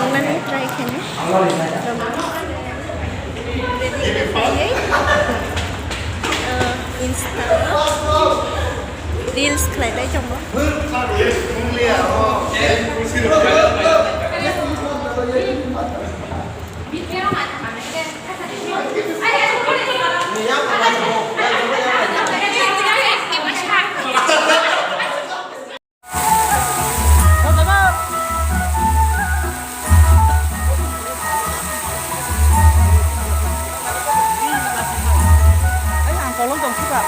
Tangan try kayaknya. Ready kayaknya. Insta. Reels kayak ada coba. Tolong dong sih Pak.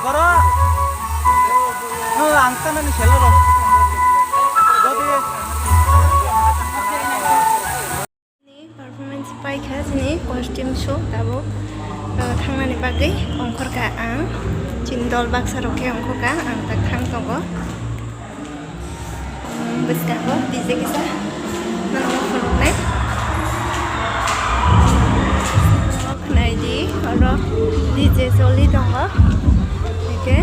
Bora. Angkatan ini selo loh. Ini performance baik ya sini kostum show tahu. Tangan bagai ongkor kaang. Cindol baksa roke ongkor kaang tak tang tunggu. Bes kaho bisa kita nongkrong di kalau DJ Soli dong oke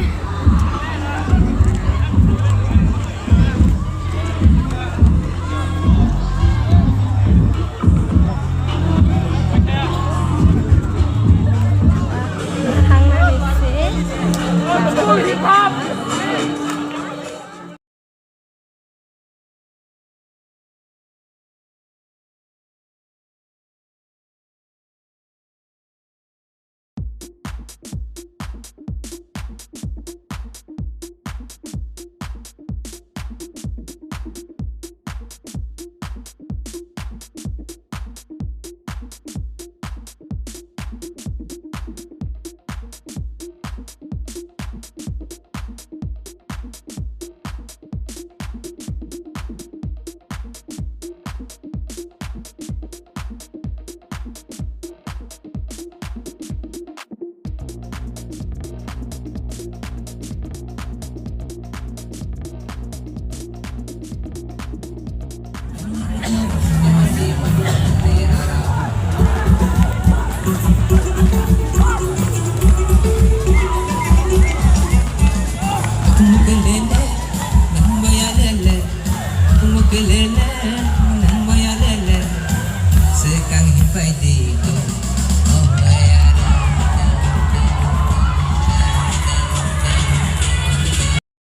Kelele,